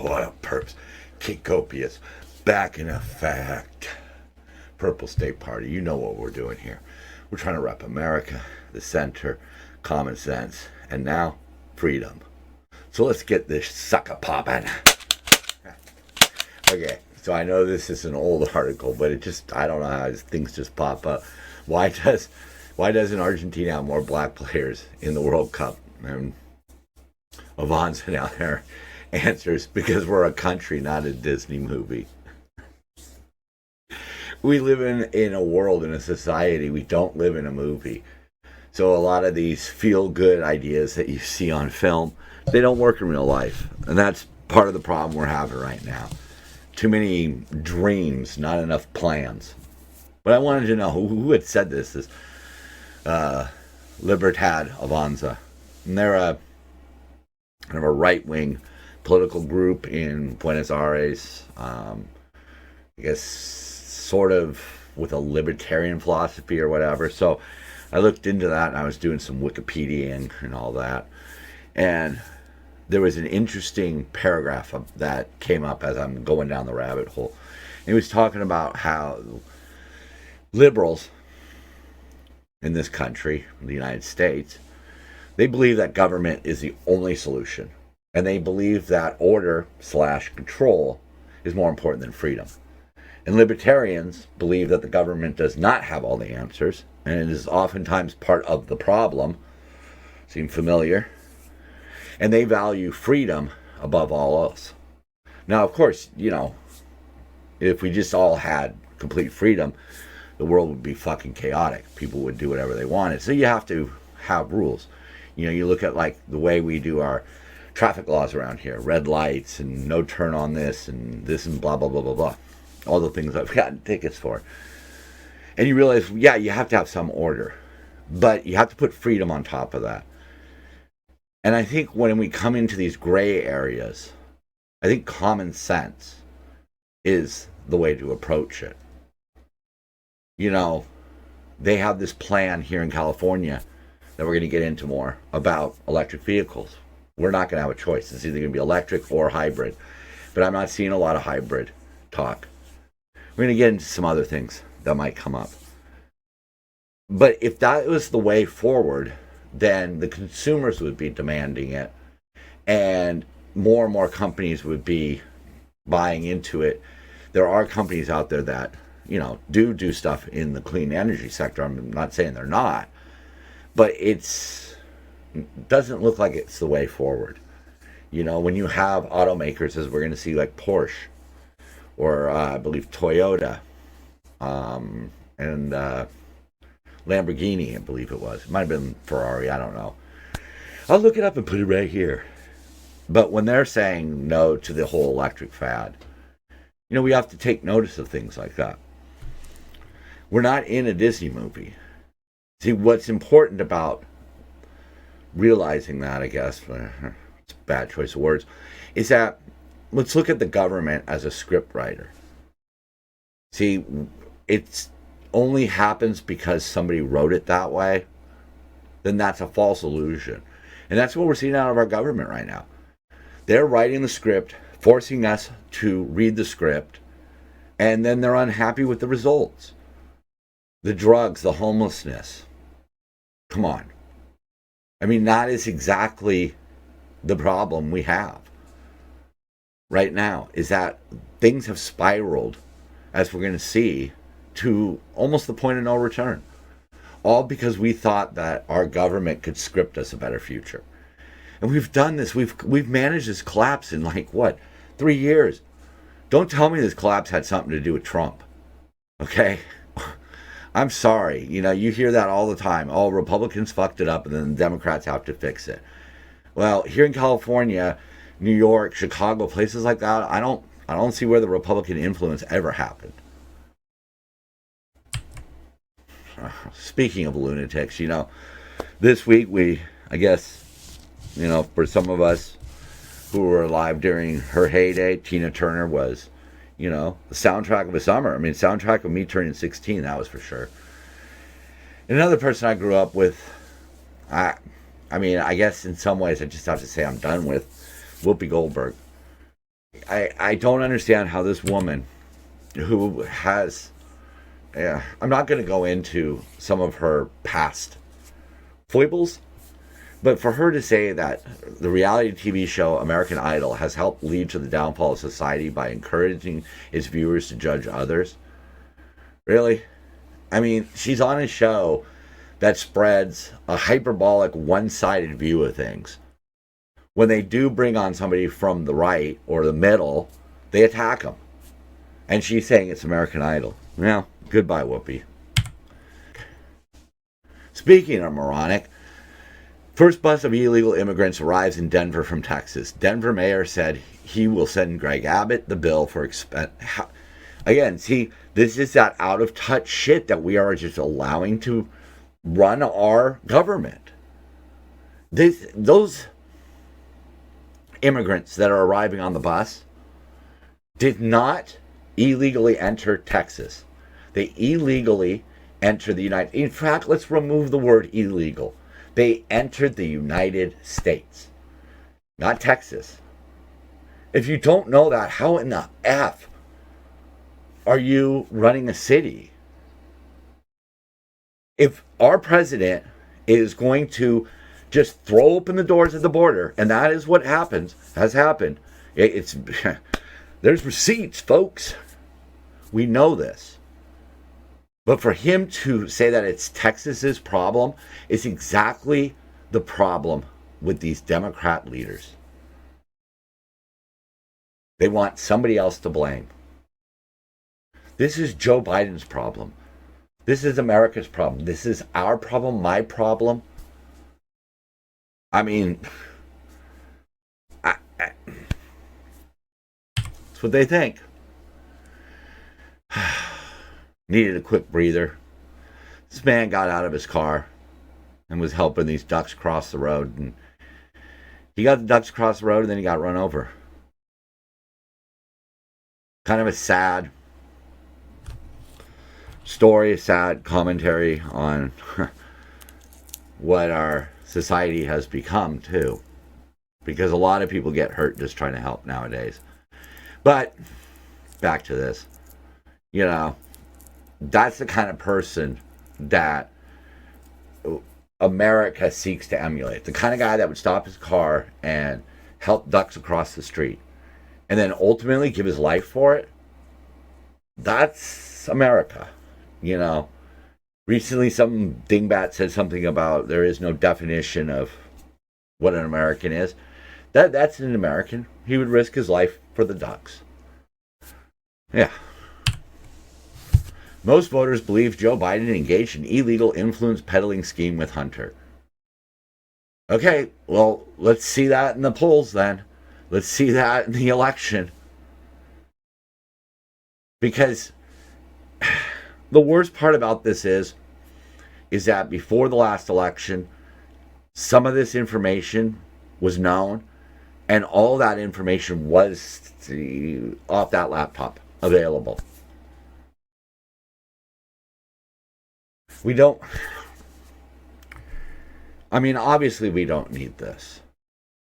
what up, perps? Copious, back in effect. Purple State Party, you know what we're doing here. We're trying to rep America, the center, common sense, and now freedom. So let's get this sucker popping. Okay, so I know this is an old article, but it just, I don't know how things just pop up. Why doesn't Argentina have more black players in the World Cup? And Avanza down there answers, because we're a country, not a Disney movie. We live in a world, in a society. We don't live in a movie. So a lot of these feel-good ideas that you see on film, they don't work in real life. And that's part of the problem we're having right now. Too many dreams, not enough plans. But I wanted to know who had said this. Is Libertad Avanza. And they're a kind of a right-wing political group in Buenos Aires. I guess sort of with a libertarian philosophy or whatever. So I looked into that, and I was doing some Wikipediaing and all that. And there was an interesting paragraph that came up as I'm going down the rabbit hole. And he was talking about how liberals in this country, the United States, they believe that government is the only solution. And they believe that order/control is more important than freedom. And libertarians believe that the government does not have all the answers, and it is oftentimes part of the problem. Seem familiar? And they value freedom above all else. Now, of course, if we just all had complete freedom, the world would be fucking chaotic. People would do whatever they wanted. So you have to have rules. You look at like the way we do our traffic laws around here, red lights and no turn on this and blah, blah, blah, blah, blah. All the things I've gotten tickets for. And you realize, yeah, you have to have some order. But you have to put freedom on top of that. And I think when we come into these gray areas, I think common sense is the way to approach it. They have this plan here in California that we're going to get into more about electric vehicles. We're not going to have a choice. It's either going to be electric or hybrid. But I'm not seeing a lot of hybrid talk. We're going to get into some other things that might come up. But if that was the way forward, then the consumers would be demanding it. And more companies would be buying into it. There are companies out there that, do stuff in the clean energy sector. I'm not saying they're not. But it doesn't look like it's the way forward. When you have automakers, as we're going to see, like Porsche, or I believe Toyota, and Lamborghini, I believe it was. It might have been Ferrari, I don't know. I'll look it up and put it right here. But when they're saying no to the whole electric fad, we have to take notice of things like that. We're not in a Disney movie. See, what's important about realizing that, I guess, it's a bad choice of words, is that let's look at the government as a script writer. See, it only happens because somebody wrote it that way. Then that's a false illusion. And that's what we're seeing out of our government right now. They're writing the script, forcing us to read the script, and then they're unhappy with the results. The drugs, the homelessness. Come on. I mean, that is exactly the problem we have right now, is that things have spiraled, as we're going to see, to almost the point of no return. All because we thought that our government could script us a better future. And we've done this. We've managed this collapse in 3 years. Don't tell me this collapse had something to do with Trump. Okay? I'm sorry. You hear that all the time. Oh, Republicans fucked it up and then the Democrats have to fix it. Well, here in California, New York, Chicago, places like that, I don't see where the Republican influence ever happened. Speaking of lunatics, this week I guess, for some of us who were alive during her heyday, Tina Turner was, the soundtrack of a summer. I mean, soundtrack of me turning 16, that was for sure. And another person I grew up with, I guess in some ways I just have to say I'm done with, Whoopi Goldberg. I don't understand how this woman who has, I'm not going to go into some of her past foibles, but for her to say that the reality TV show American Idol has helped lead to the downfall of society by encouraging its viewers to judge others, really? I mean, she's on a show that spreads a hyperbolic, one-sided view of things. When they do bring on somebody from the right or the middle, they attack them. And she's saying it's American Idol. Well, goodbye, Whoopi. Speaking of moronic, first bus of illegal immigrants arrives in Denver from Texas. Denver mayor said he will send Greg Abbott the bill for Again, see, this is that out-of-touch shit that we are just allowing to run our government. Those immigrants that are arriving on the bus did not illegally enter Texas. They illegally entered the United... In fact, let's remove the word illegal. They entered the United States, not Texas. If you don't know that, how in the F are you running a city? If our president is going to just throw open the doors at the border, and that is what has happened. It's there's receipts, folks. We know this. But for him to say that it's Texas's problem is exactly the problem with these Democrat leaders. They want somebody else to blame. This is Joe Biden's problem. This is America's problem. This is our problem, my problem. I mean, that's what they think. Needed a quick breather. This man got out of his car and was helping these ducks cross the road. And he got the ducks across the road and then he got run over. Kind of a sad story, a sad commentary on what our society has become too, because a lot of people get hurt just trying to help nowadays. But back to this, that's the kind of person that America seeks to emulate. The kind of guy that would stop his car and help ducks across the street and then ultimately give his life for it. That's America. Recently, some dingbat said something about there is no definition of what an American is. That's an American. He would risk his life for the ducks. Yeah. Most voters believe Joe Biden engaged in illegal influence peddling scheme with Hunter. Okay, well, let's see that in the polls then. Let's see that in the election. Because the worst part about this is that before the last election, some of this information was known, and all that information was off that laptop available. Obviously we don't need this.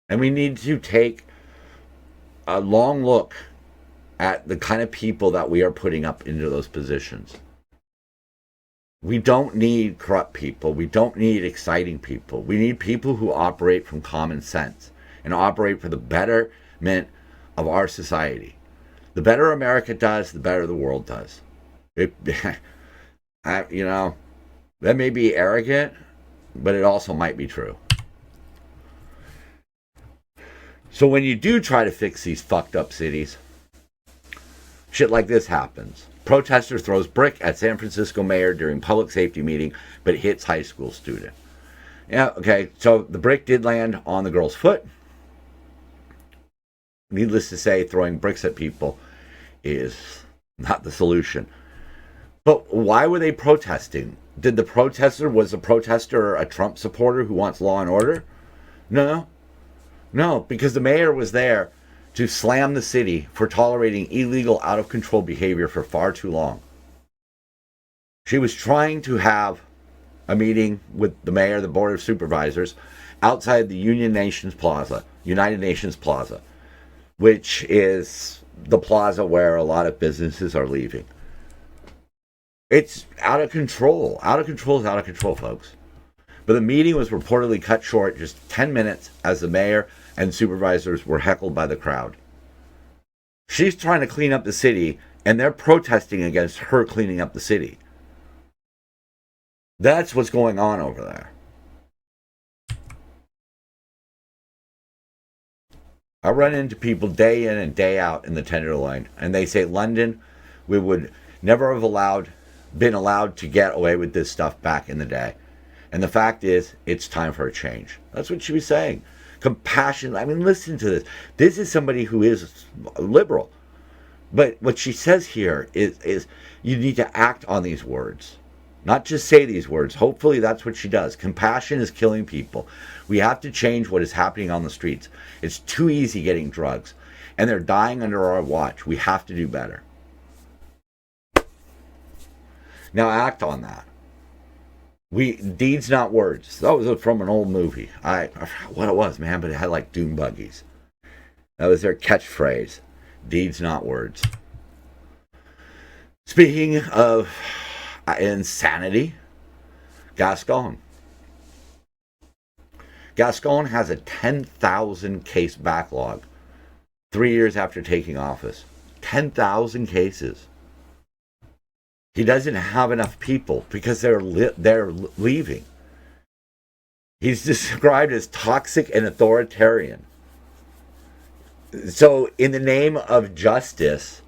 And we need to take a long look at the kind of people that we are putting up into those positions. We don't need corrupt people. We don't need exciting people. We need people who operate from common sense and operate for the betterment of our society. The better America does, the better the world does. That may be arrogant, but it also might be true. So when you do try to fix these fucked up cities, shit like this happens. Protester throws brick at San Francisco mayor during public safety meeting, but hits high school student. Yeah, okay, so the brick did land on the girl's foot. Needless to say, throwing bricks at people is not the solution. But why were they protesting? Was the protester a Trump supporter who wants law and order? No, because the mayor was there to slam the city for tolerating illegal, out-of-control behavior for far too long. She was trying to have a meeting with the mayor, the board of supervisors, outside the United Nations Plaza. which is the plaza where a lot of businesses are leaving. It's out of control. Out of control is out of control, folks. But the meeting was reportedly cut short just 10 minutes as the mayor and supervisors were heckled by the crowd. She's trying to clean up the city, and they're protesting against her cleaning up the city. That's what's going on over there. I run into people day in and day out in the Tenderloin, and they say, London, we would never have been allowed to get away with this stuff back in the day. And the fact is, it's time for a change. That's what she was saying. Compassion. I mean, listen to this. This is somebody who is liberal. But what she says here is you need to act on these words. Not just say these words. Hopefully that's what she does. Compassion is killing people. We have to change what is happening on the streets. It's too easy getting drugs. And they're dying under our watch. We have to do better. Now act on that. Deeds, not words. That was from an old movie. I forgot what it was, man, but it had like dune buggies. That was their catchphrase. Deeds, not words. Speaking of insanity, Gascon. Gascon has a 10,000 case backlog 3 years after taking office. 10,000 cases. He doesn't have enough people because they're leaving. He's described as toxic and authoritarian. So in the name of justice,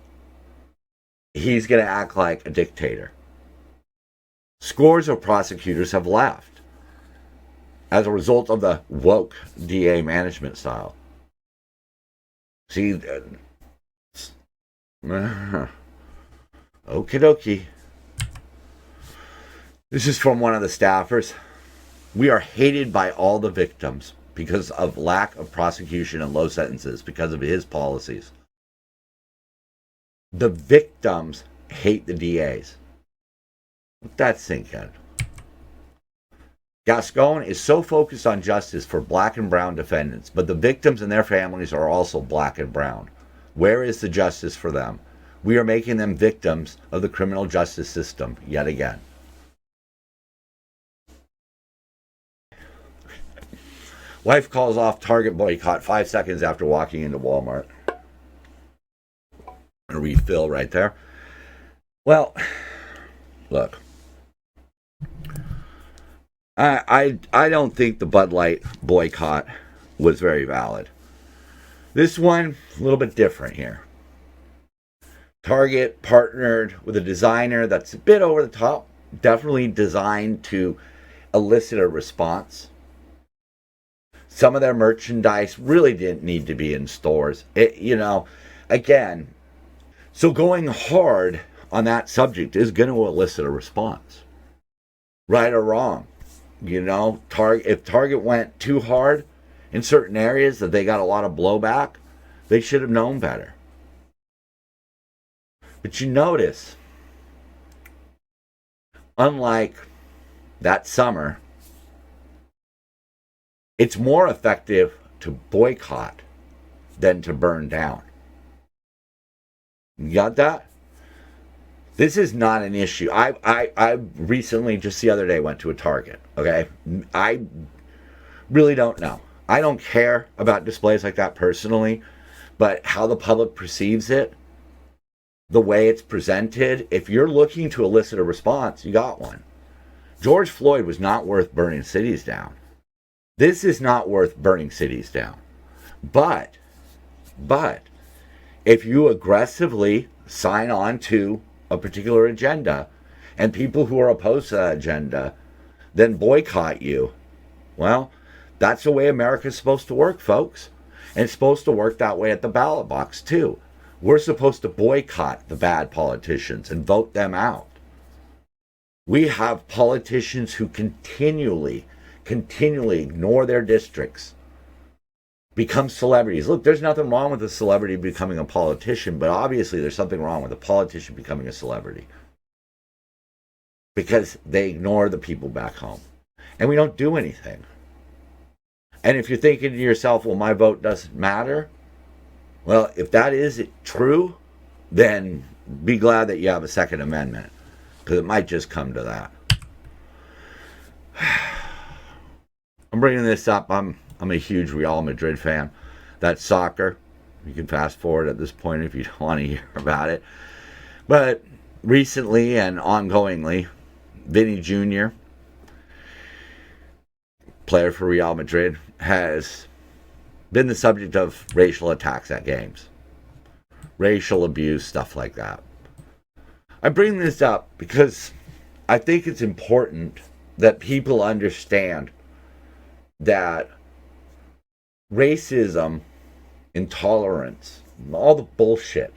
he's going to act like a dictator. Scores of prosecutors have left as a result of the woke DA management style. See, okie dokie. This is from one of the staffers. We are hated by all the victims because of lack of prosecution and low sentences because of his policies. The victims hate the DAs. Let that sink in. Gascon is so focused on justice for black and brown defendants, but the victims and their families are also black and brown. Where is the justice for them? We are making them victims of the criminal justice system yet again. Wife calls off Target boycott 5 seconds after walking into Walmart. A refill right there. Well, look. I don't think the Bud Light boycott was very valid. This one, a little bit different here. Target partnered with a designer that's a bit over the top, definitely designed to elicit a response. Some of their merchandise really didn't need to be in stores. Again, so going hard on that subject is going to elicit a response. Right or wrong. If Target went too hard in certain areas that they got a lot of blowback, they should have known better. But you notice, unlike that summer, it's more effective to boycott than to burn down. You got that? This is not an issue. I recently, just the other day, went to a Target. Okay? I really don't know. I don't care about displays like that personally, but how the public perceives it, the way it's presented, if you're looking to elicit a response, you got one. George Floyd was not worth burning cities down. This is not worth burning cities down. But, if you aggressively sign on to a particular agenda, and people who are opposed to that agenda then boycott you, well, that's the way America's supposed to work, folks. And it's supposed to work that way at the ballot box, too. We're supposed to boycott the bad politicians and vote them out. We have politicians who continually ignore their districts, become celebrities. Look, there's nothing wrong with a celebrity becoming a politician, but obviously there's something wrong with a politician becoming a celebrity. Because they ignore the people back home. And we don't do anything. And if you're thinking to yourself, well, my vote doesn't matter, Well, if that is true, then be glad that you have a Second Amendment, because it might just come to that. I'm bringing this up. I'm a huge Real Madrid fan. That's soccer. You can fast forward at this point if you don't want to hear about it. But recently and ongoingly, Vinny Jr., player for Real Madrid, has been the subject of racial attacks at games. Racial abuse, stuff like that. I bring this up because I think it's important that people understand that racism, intolerance, all the bullshit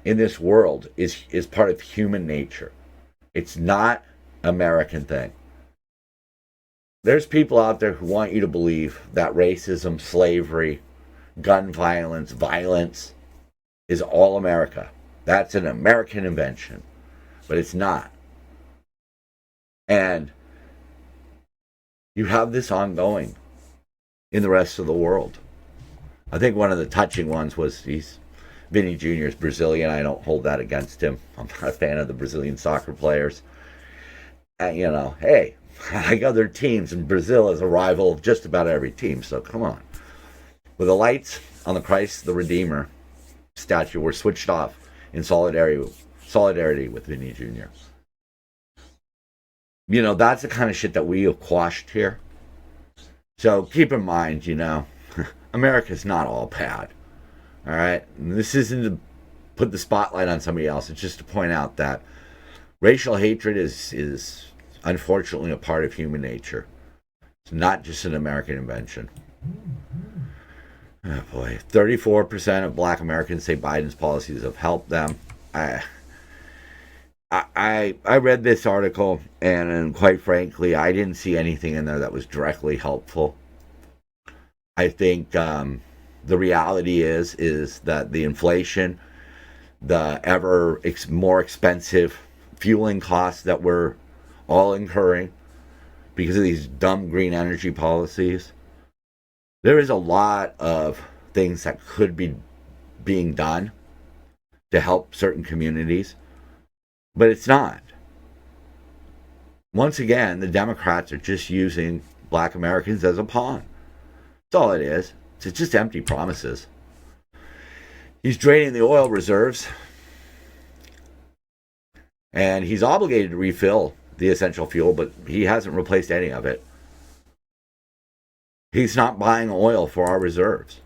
in this world is part of human nature. It's not an American thing. There's people out there who want you to believe that racism, slavery, gun violence, violence is all America. That's an American invention. But it's not. And you have this ongoing in the rest of the world. I think one of the touching ones was Vinny Jr. is Brazilian. I don't hold that against him. I'm not a fan of the Brazilian soccer players. And, hey, like other teams, and Brazil is a rival of just about every team, so come on. With the lights on the Christ the Redeemer statue were switched off in solidarity with Vinny Jr. That's the kind of shit that we have quashed here. So keep in mind, America's not all bad. All right? And this isn't to put the spotlight on somebody else. It's just to point out that racial hatred is unfortunately a part of human nature. It's not just an American invention. Oh boy. 34% of black Americans say Biden's policies have helped them. I read this article, and quite frankly, I didn't see anything in there that was directly helpful. I think the reality is that the inflation, the ever more expensive fueling costs that we're all incurring because of these dumb green energy policies, there is a lot of things that could be being done to help certain communities. But it's not. Once again, the Democrats are just using black Americans as a pawn. That's all it is. It's just empty promises. He's draining the oil reserves, and he's obligated to refill the essential fuel, but he hasn't replaced any of it. He's not buying oil for our reserves.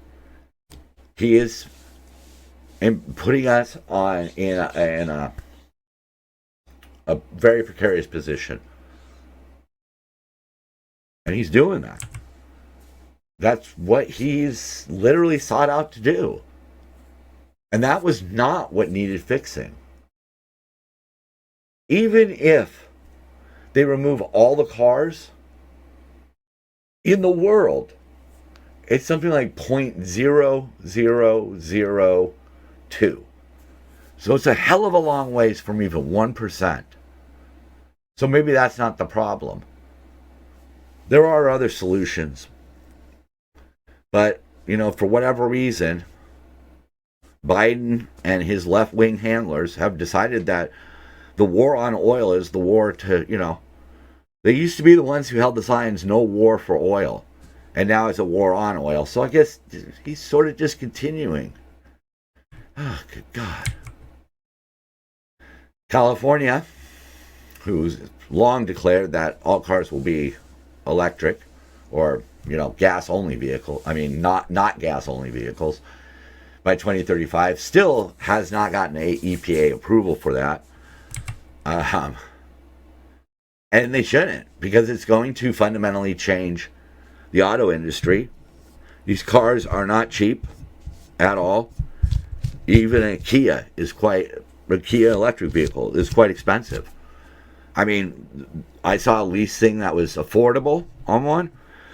He is putting us in a very precarious position. And he's doing that. That's what he's literally sought out to do. And that was not what needed fixing. Even if they remove all the cars in the world, it's something like 0.0002. So it's a hell of a long ways from even 1%. So maybe that's not the problem. There are other solutions. But, for whatever reason, Biden and his left-wing handlers have decided that the war on oil is the war to, they used to be the ones who held the signs, no war for oil. And now it's a war on oil. So I guess he's sort of just continuing. Oh, good God. California, who's long declared that all cars will be electric or, gas-only vehicle. I mean, not gas-only vehicles by 2035, still has not gotten a EPA approval for that. And they shouldn't, because it's going to fundamentally change the auto industry. These cars are not cheap at all. Even a Kia electric vehicle is quite expensive. I mean, I saw a lease thing that was affordable on one,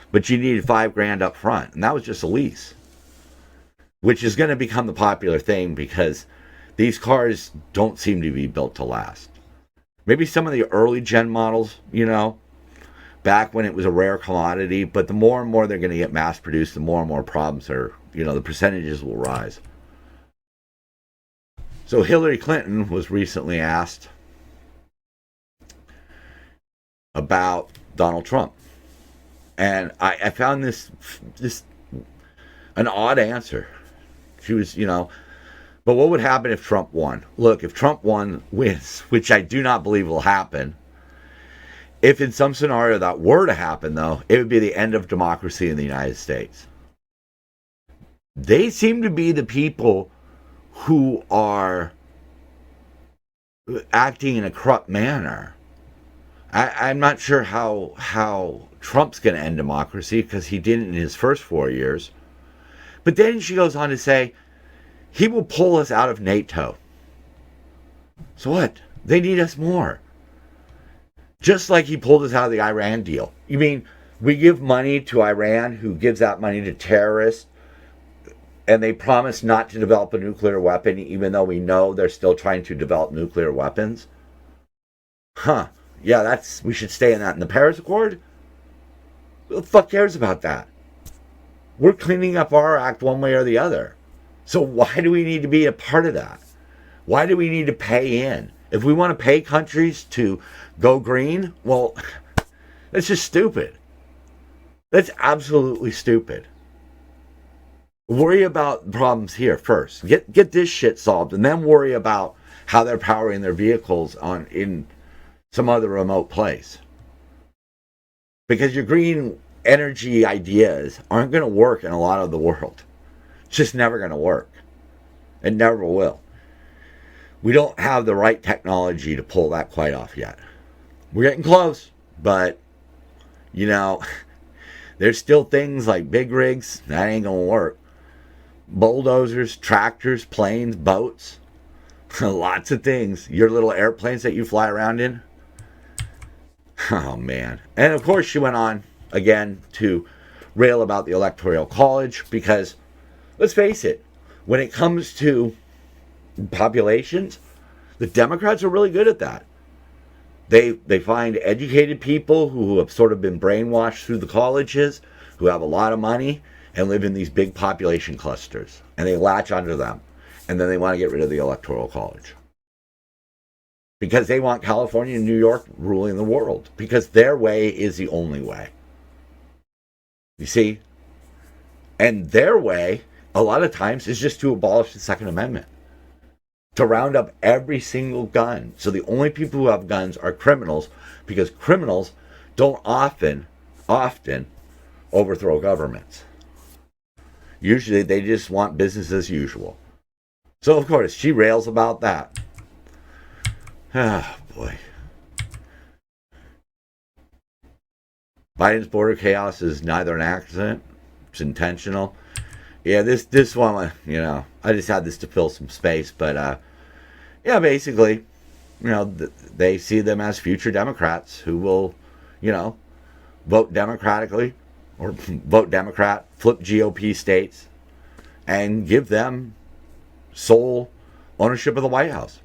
but you needed $5,000 up front, and that was just a lease, which is going to become the popular thing because these cars don't seem to be built to last. Maybe some of the early gen models, back when it was a rare commodity, but the more and more they're going to get mass produced, the more and more problems are, the percentages will rise. So Hillary Clinton was recently asked about Donald Trump. And I found this an odd answer. She was, but what would happen if Trump won? Look, if Trump wins, which I do not believe will happen, if in some scenario that were to happen, though, it would be the end of democracy in the United States. They seem to be the people who are acting in a corrupt manner. I'm not sure how Trump's going to end democracy, because he didn't in his first 4 years. But then she goes on to say, he will pull us out of NATO. So what? They need us more. Just like he pulled us out of the Iran deal. You mean we give money to Iran, who gives that money to terrorists, and they promise not to develop a nuclear weapon, even though we know they're still trying to develop nuclear weapons? Huh. Yeah, we should stay in that. In the Paris Accord? Who the fuck cares about that? We're cleaning up our act one way or the other. So why do we need to be a part of that? Why do we need to pay in? If we want to pay countries to go green, well, that's just stupid. That's absolutely stupid. Worry about problems here first. Get this shit solved, and then worry about how they're powering their vehicles in some other remote place. Because your green energy ideas aren't going to work in a lot of the world. It's just never going to work. It never will. We don't have the right technology to pull that quite off yet. We're getting close, but, there's still things like big rigs. That ain't going to work. Bulldozers, tractors, planes, boats. Lots of things. Your little airplanes that you fly around in. Oh, man. And, of course, she went on, again, to rail about the Electoral College, because, let's face it, when it comes to populations, the Democrats are really good at that. They find educated people who have sort of been brainwashed through the colleges, who have a lot of money, and live in these big population clusters. And they latch onto them. And then they want to get rid of the Electoral College. Because they want California and New York ruling the world. Because their way is the only way. You see? And their way, a lot of times, is just to abolish the Second Amendment. To round up every single gun. So the only people who have guns are criminals. Because criminals don't often overthrow governments. Usually they just want business as usual. So, of course, she rails about that. Ah, boy. Biden's border chaos is neither an accident. It's intentional. Yeah, this one, I just had this to fill some space. But, basically, they see them as future Democrats who will, vote democratically or vote Democrat, flip GOP states, and give them sole ownership of the White House.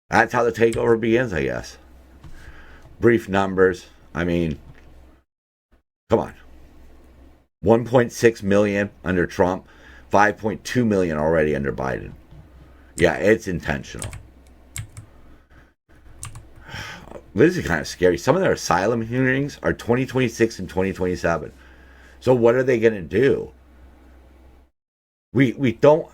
That's how the takeover begins, I guess. Brief numbers. I mean, come on. 1.6 million under Trump, 5.2 million already under Biden. Yeah, it's intentional. This is kind of scary. Some of their asylum hearings are 2026 and 2027. So what are they going to do? We don't...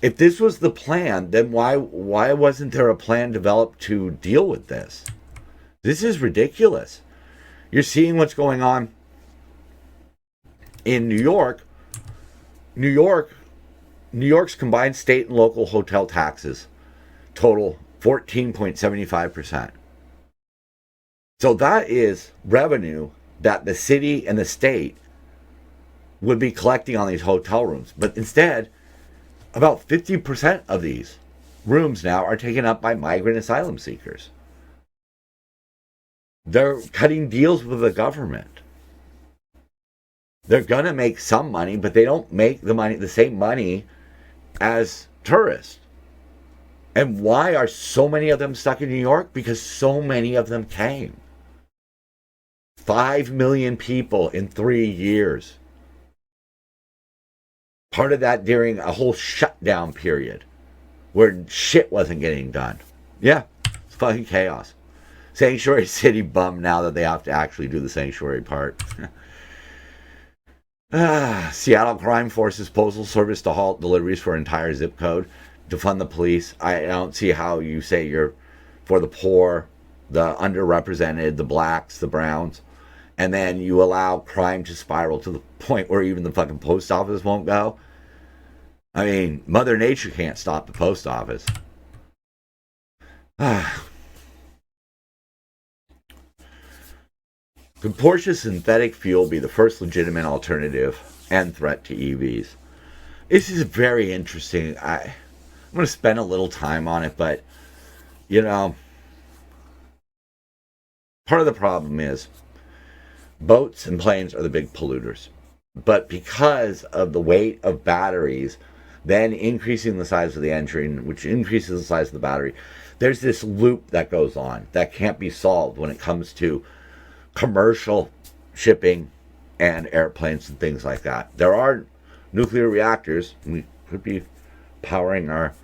If this was the plan, then why wasn't there a plan developed to deal with this? This is ridiculous. You're seeing what's going on in New York. New York's combined state and local hotel taxes total 14.75%. So that is revenue that the city and the state would be collecting on these hotel rooms. But instead, about 50% of these rooms now are taken up by migrant asylum seekers. They're cutting deals with the government. They're going to make some money, but they don't make the same money as tourists. And why are so many of them stuck in New York? Because so many of them came. 5 million people in 3 years. Part of that during a whole shutdown period where shit wasn't getting done. Yeah, it's fucking chaos. Sanctuary City bummed now that they have to actually do the sanctuary part. Seattle crime forces postal service to halt deliveries for entire zip code, defund the police. I don't see how you say you're for the poor, the underrepresented, the blacks, the browns, and then you allow crime to spiral to the point where even the fucking post office won't go. I mean, Mother Nature can't stop the post office. Could Porsche's synthetic fuel be the first legitimate alternative and threat to EVs? This is very interesting. I'm going to spend a little time on it, but, you know, part of the problem is boats and planes are the big polluters. But because of the weight of batteries, then increasing the size of the engine, which increases the size of the battery, there's this loop that goes on that can't be solved when it comes to commercial shipping and airplanes and things like that. There are nuclear reactors. We could be powering our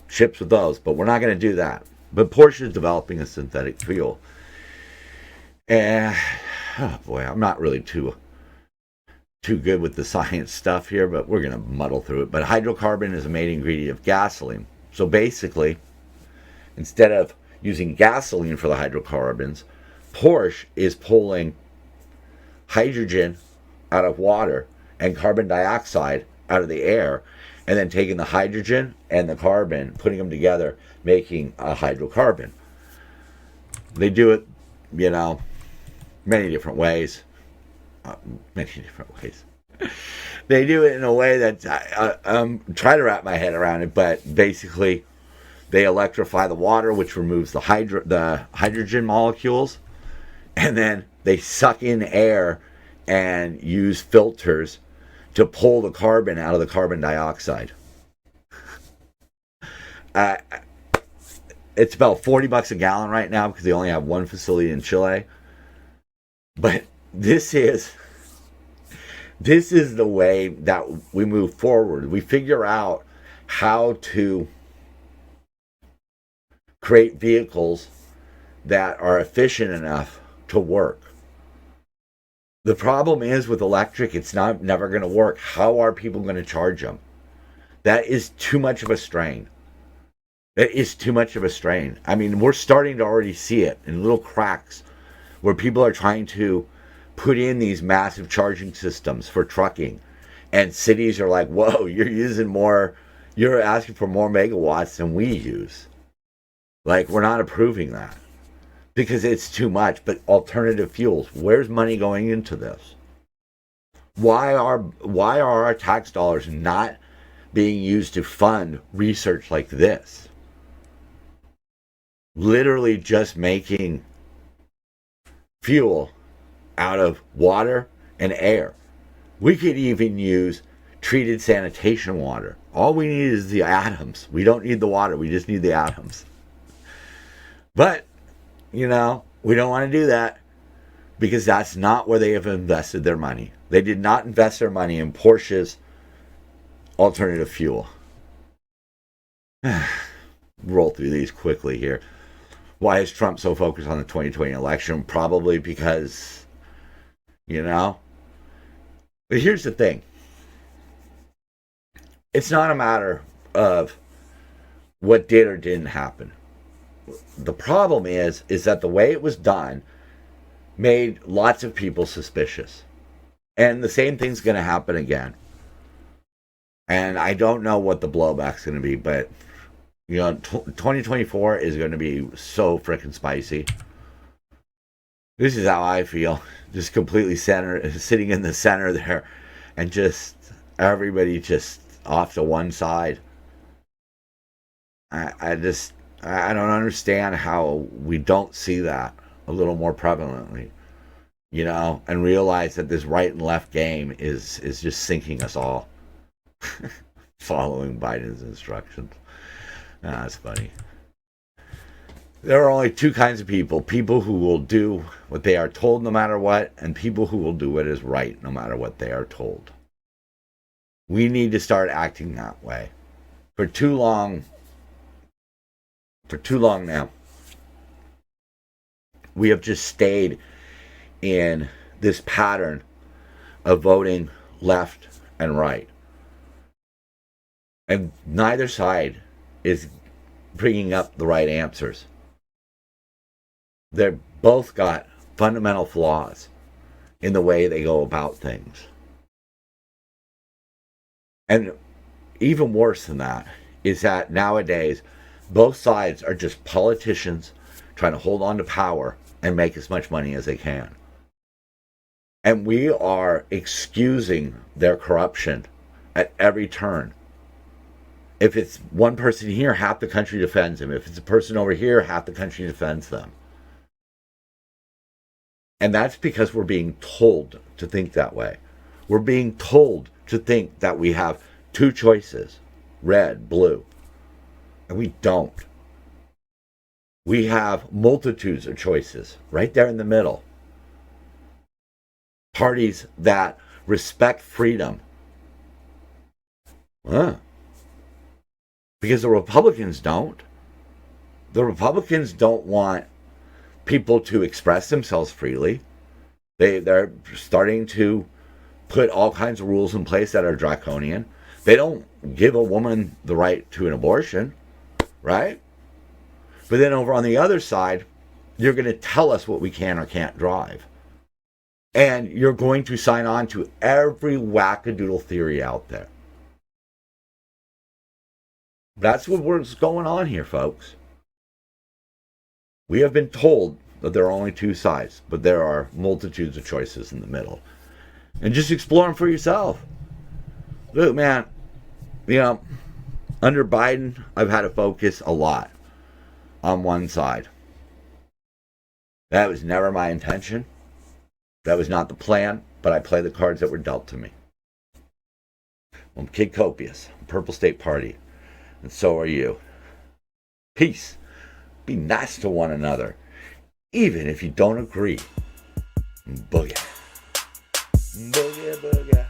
ships with those, but we're not going to do that. But Porsche is developing a synthetic fuel. And, oh boy, I'm not really too good with the science stuff here, but we're going to muddle through it. But hydrocarbon is a main ingredient of gasoline. So basically, instead of using gasoline for the hydrocarbons, Porsche is pulling hydrogen out of water and carbon dioxide out of the air, and then taking the hydrogen and the carbon, putting them together, making a hydrocarbon. They do it, you know, many different ways. They do it in a way that I'm trying to wrap my head around it, but basically they electrify the water, which removes the hydrogen molecules, and then they suck in air and use filters to pull the carbon out of the carbon dioxide. It's about $40 a gallon right now because they only have one facility in Chile. But this is the way that we move forward. We figure out how to create vehicles that are efficient enough to work. The problem is with electric, it's never going to work. How are people going to charge them? That is too much of a strain. It is too much of a strain. I mean, we're starting to already see it in little cracks where people are trying to put in these massive charging systems for trucking. And cities are like, whoa, you're asking for more megawatts than we use. Like, we're not approving that because it's too much. But alternative fuels, where's money going into this? Why are our tax dollars not being used to fund research like this? Literally just making fuel out of water and air. We could even use treated sanitation water. All we need is the atoms. We don't need the water. We just need the atoms. But, you know, we don't want to do that because that's not where they have invested their money. They did not invest their money in Porsche's alternative fuel. Roll through these quickly here. Why is Trump so focused on the 2020 election? Probably because, you know. But here's the thing. It's not a matter of what did or didn't happen. The problem is that the way it was done made lots of people suspicious. And the same thing's going to happen again. And I don't know what the blowback's going to be, but, you know, 2024 is going to be so freaking spicy. This is how I feel. Just completely sitting in the center there, and just everybody just off to one side. I don't understand how we don't see that a little more prevalently, you know, and realize that this right and left game is just sinking us all. Following Biden's instructions. That's funny. There are only two kinds of people. People who will do what they are told no matter what, and people who will do what is right no matter what they are told. We need to start acting that way. For too long now, we have just stayed in this pattern of voting left and right. And neither side is bringing up the right answers. They're both got fundamental flaws in the way they go about things. And even worse than that is that nowadays both sides are just politicians trying to hold on to power and make as much money as they can. And we are excusing their corruption at every turn. If it's one person here, half the country defends him. If it's a person over here, half the country defends them. And that's because we're being told to think that way. We're being told to think that we have two choices, red, blue. And we don't. We have multitudes of choices right there in the middle. Parties that respect freedom. Because the Republicans don't. The Republicans don't want people to express themselves freely. They're starting to put all kinds of rules in place that are draconian. They don't give a woman the right to an abortion, right? But then over on the other side, you're going to tell us what we can or can't drive. And you're going to sign on to every wackadoodle theory out there. That's what's going on here, folks. We have been told that there are only two sides, but there are multitudes of choices in the middle. And just explore them for yourself. Look, man, under Biden, I've had to focus a lot on one side. That was never my intention. That was not the plan, but I play the cards that were dealt to me. I'm Kid Copious, Purple State Party, and so are you. Peace. Be nice to one another, even if you don't agree. Boogie. Boogie, boogie.